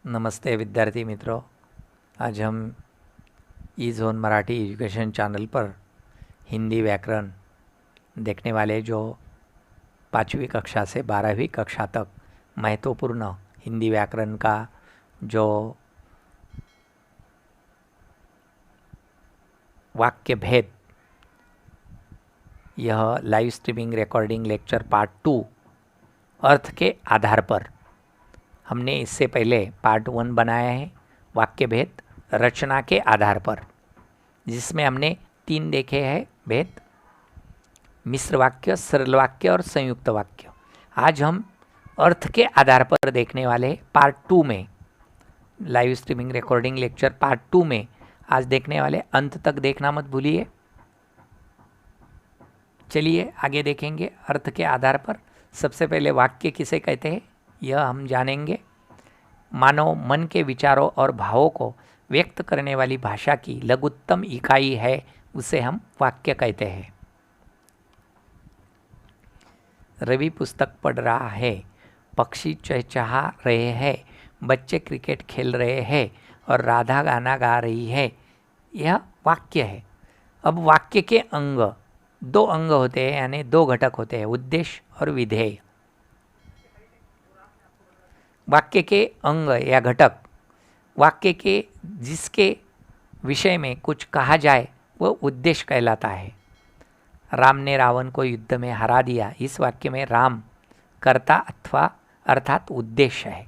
नमस्ते विद्यार्थी मित्रों। आज हम ई जोन मराठी एजुकेशन चैनल पर हिंदी व्याकरण देखने वाले जो 5वीं कक्षा से 12वीं कक्षा तक महत्वपूर्ण हिंदी व्याकरण का जो वाक्य भेद, यह live streaming recording lecture part 2 अर्थ के आधार पर हमने इससे पहले पार्ट 1 बनाया है, वाक्य भेद रचना के आधार पर, जिसमें हमने 3 देखे हैं भेद, मिश्र वाक्य, सरल वाक्य और संयुक्त वाक्य। आज हम अर्थ के आधार पर देखने वाले पार्ट 2 में, live streaming recording lecture part 2 में आज देखने वाले। अंत तक देखना मत भूलिए। चलिए आगे देखेंगे अर्थ के आधार पर। सबसे पहले वाक्य किसे कहते हैं यह हम जानेंगे। मानव मन के विचारों और भावों को व्यक्त करने वाली भाषा की लघुत्तम इकाई है, उसे हम वाक्य कहते हैं। रवि पुस्तक पढ़ रहा है, पक्षी चहचहा रहे हैं, बच्चे क्रिकेट खेल रहे हैं और राधा गाना गा रही है, यह वाक्य है। अब वाक्य के अंग, 2 अंग होते हैं, यानी 2 घटक होते हैं, उद्देश्य और विधेय। वाक्य के अंग या घटक, वाक्य के जिसके विषय में कुछ कहा जाए वह उद्देश्य कहलाता है। राम ने रावण को युद्ध में हरा दिया, इस वाक्य में राम कर्ता अथवा अर्थात उद्देश्य है।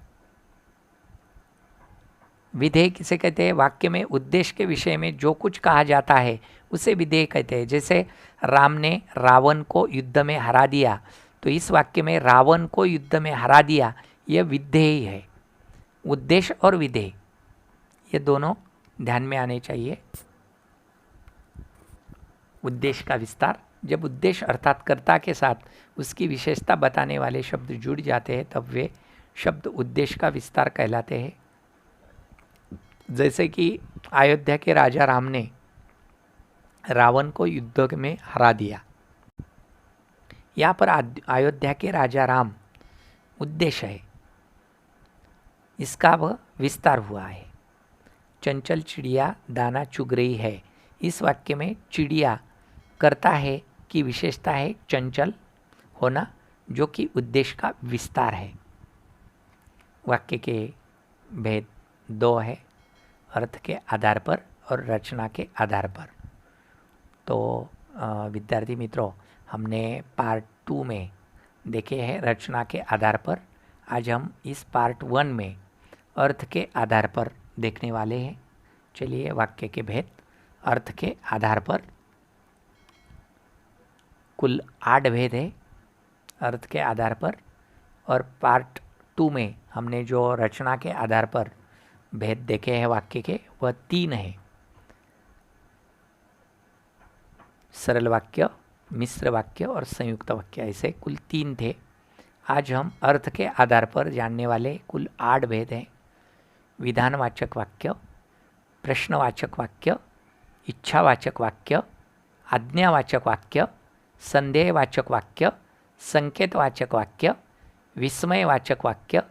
विधेय किसे कहते हैं? वाक्य में उद्देश्य के विषय में जो कुछ कहा जाता है उसे विधेय कहते हैं। जैसे राम ने रावण को युद्ध में हरा दिया, तो इस वाक्य में रावण को युद्ध में हरा दिया, यह विधेय है। उद्देश्य और विधेय ये दोनों ध्यान में आने चाहिए। उद्देश्य का विस्तार, जब उद्देश्य अर्थात कर्ता के साथ उसकी विशेषता बताने वाले शब्द जुड़ जाते हैं तब वे शब्द उद्देश्य का विस्तार कहलाते हैं। जैसे कि अयोध्या के राजा राम ने रावण को युद्ध में हरा दिया, यहाँ पर अयोध्या के राजा राम उद्देश्य है, इसका वह विस्तार हुआ है। चंचल चिड़िया दाना चुग रही है, इस वाक्य में चिड़िया कर्ता है कि विशेषता है चंचल होना, जो कि उद्देश्य का विस्तार है। वाक्य के भेद 2 है, अर्थ के आधार पर और रचना के आधार पर। तो विद्यार्थी मित्रों, हमने पार्ट 2 में देखे हैं रचना के आधार पर। आज हम इस पार्ट 1 में अर्थ के आधार पर देखने वाले हैं। चलिए वाक्य के भेद अर्थ के आधार पर। कुल 8 भेद है अर्थ के आधार पर, और पार्ट 2 में हमने जो रचना के आधार पर भेद देखे हैं वाक्य के, वह 3 है। सरल वाक्य, मिश्र वाक्य और संयुक्त वाक्य, ऐसे कुल 3 थे। आज हम अर्थ के आधार पर जानने वाले कुल 8 भेद हैं। विधानवाचक वाक्य, प्रश्नवाचक वाक्य, इच्छावाचक वाक्य, आज्ञावाचक वाक्य, संदेहवाचक वाक्य, संकेतवाचक वाक्य, विस्मयवाचक वाक्य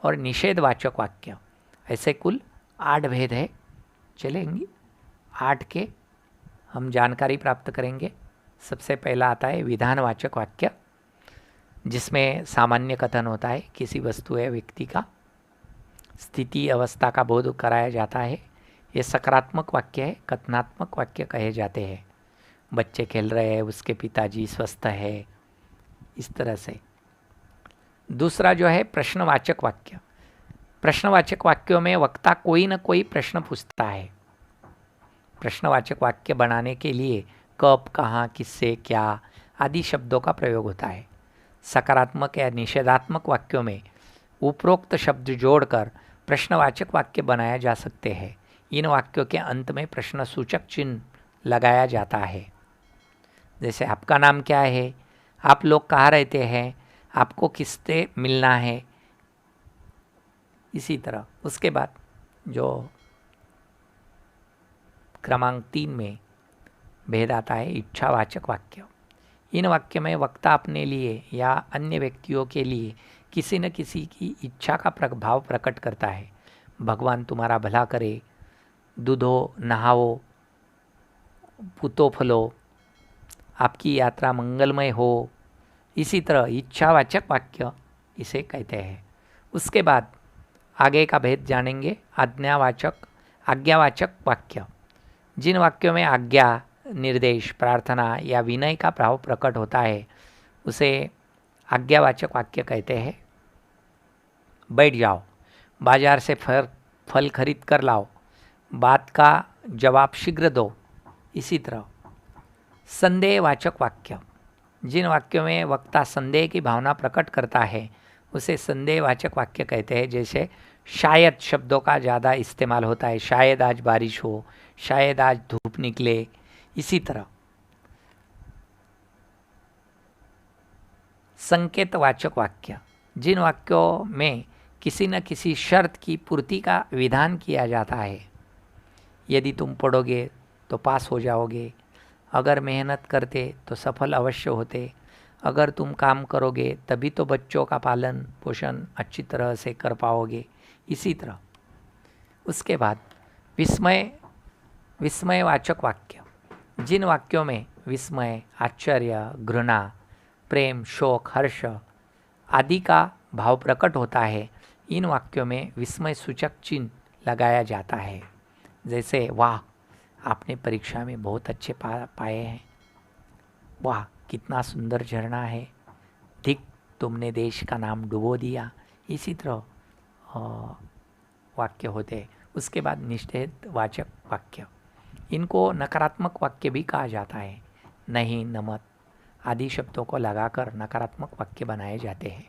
और निषेधवाचक वाक्य, ऐसे कुल 8 भेद है। चलेंगे 8 के हम जानकारी प्राप्त करेंगे। सबसे पहला आता है विधानवाचक वाक्य, जिसमें सामान्य कथन होता है, किसी वस्तु या व्यक्ति का स्थिति अवस्था का बोध कराया जाता है। ये सकारात्मक वाक्य है। कथनात्मक वाक्य कहे जाते हैं। बच्चे खेल रहे हैं, उसके पिताजी स्वस्थ है, इस तरह से। दूसरा जो है प्रश्नवाचक वाक्य। प्रश्नवाचक वाक्यों में वक्ता कोई न कोई प्रश्न पूछता है। प्रश्नवाचक वाक्य बनाने के लिए कब, कहाँ, किससे, क्या आदि शब्दों का प्रयोग होता है। सकारात्मक या निषेधात्मक वाक्यों में उपरोक्त शब्द जोड़कर प्रश्नवाचक वाक्य बनाया जा सकते हैं। इन वाक्यों के अंत में प्रश्न सूचक चिन्ह लगाया जाता है। जैसे आपका नाम क्या है, आप लोग कहाँ रहते हैं, आपको किससे मिलना है, इसी तरह। उसके बाद जो क्रमांक 3 में भेद आता है इच्छावाचक वाक्य। इन वाक्य में वक्ता अपने लिए या अन्य व्यक्तियों के लिए किसी न किसी की इच्छा का भाव प्रकट करता है। भगवान तुम्हारा भला करे, दूधो नहाओ, पूतो फलो, आपकी यात्रा मंगलमय हो। इसी तरह इच्छावाचक वाक्य इसे कहते हैं। उसके बाद आगे का भेद जानेंगे। आज्ञावाचक वाक्य, जिन वाक्यों में आज्ञा, निर्देश, प्रार्थना या विनय का भाव प्रकट होता है उसे आज्ञावाचक वाक्य कहते हैं। बैठ जाओ, बाजार से फल खरीद कर लाओ, बात का जवाब शीघ्र दो। इसी तरह संदेहवाचक वाक्य, जिन वाक्यों में वक्ता संदेह की भावना प्रकट करता है उसे संदेहवाचक वाक्य कहते हैं। जैसे शायद शब्दों का ज़्यादा इस्तेमाल होता है, शायद आज बारिश हो, शायद आज धूप निकले। इसी तरह संकेतवाचक वाक्य, जिन वाक्यों में किसी न किसी शर्त की पूर्ति का विधान किया जाता है। यदि तुम पढ़ोगे तो पास हो जाओगे, अगर मेहनत करते तो सफल अवश्य होते, अगर तुम काम करोगे तभी तो बच्चों का पालन पोषण अच्छी तरह से कर पाओगे। इसी तरह उसके बाद विस्मयवाचक वाक्य, जिन वाक्यों में विस्मय, आश्चर्य, घृणा, प्रेम, शोक, हर्ष आदि का भाव प्रकट होता है, इन वाक्यों में विस्मय सूचक चिन्ह लगाया जाता है। जैसे वाह, आपने परीक्षा में बहुत अच्छे पाए हैं, वाह कितना सुंदर झरना है, ठीक तुमने देश का नाम डुबो दिया। इसी तरह वाक्य होते हैं। उसके बाद निषेधवाचक वाक्य, इनको नकारात्मक वाक्य भी कहा जाता है। नहीं, नमत आदि शब्दों को लगाकर नकारात्मक वाक्य बनाए जाते हैं।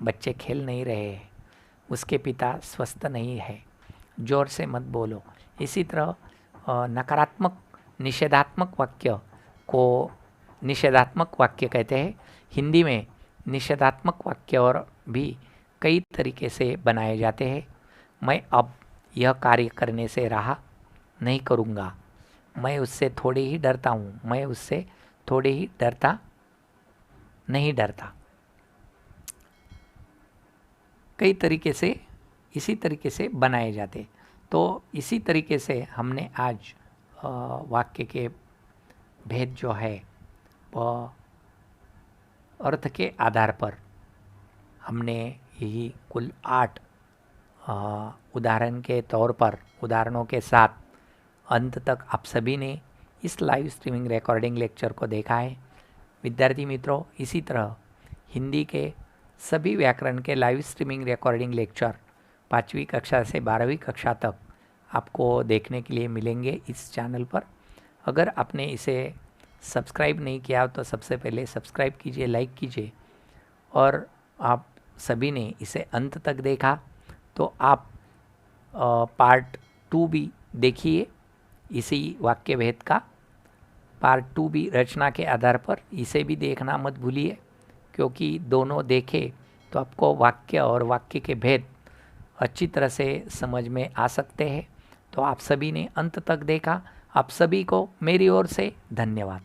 बच्चे खेल नहीं रहे हैं, उसके पिता स्वस्थ नहीं है, जोर से मत बोलो। इसी तरह नकारात्मक निषेधात्मक वाक्य को निषेधात्मक वाक्य कहते हैं। हिंदी में निषेधात्मक वाक्य और भी कई तरीके से बनाए जाते हैं। मैं अब यह कार्य करने से रहा नहीं करूँगा, मैं उससे थोड़े ही डरता हूँ, मैं उससे थोड़े ही नहीं डरता। कई तरीके से इसी तरीके से बनाए जाते। तो इसी तरीके से हमने आज वाक्य के भेद जो है वह अर्थ के आधार पर हमने यही कुल 8 उदाहरण के तौर पर उदाहरणों के साथ अंत तक आप सभी ने इस लाइव स्ट्रीमिंग रिकॉर्डिंग लेक्चर को देखा है। विद्यार्थी मित्रों, इसी तरह हिंदी के सभी व्याकरण के लाइव स्ट्रीमिंग रिकॉर्डिंग लेक्चर 5वीं कक्षा से 12वीं कक्षा तक आपको देखने के लिए मिलेंगे इस चैनल पर। अगर आपने इसे सब्सक्राइब नहीं किया तो सबसे पहले सब्सक्राइब कीजिए, लाइक कीजिए, और आप सभी ने इसे अंत तक देखा तो आप पार्ट 2 भी देखिए। इसी वाक्य भेद का पार्ट 2 भी रचना के आधार पर इसे भी देखना मत भूलिए, क्योंकि दोनों देखे तो आपको वाक्य और वाक्य के भेद अच्छी तरह से समझ में आ सकते हैं। तो आप सभी ने अंत तक देखा, आप सभी को मेरी ओर से धन्यवाद।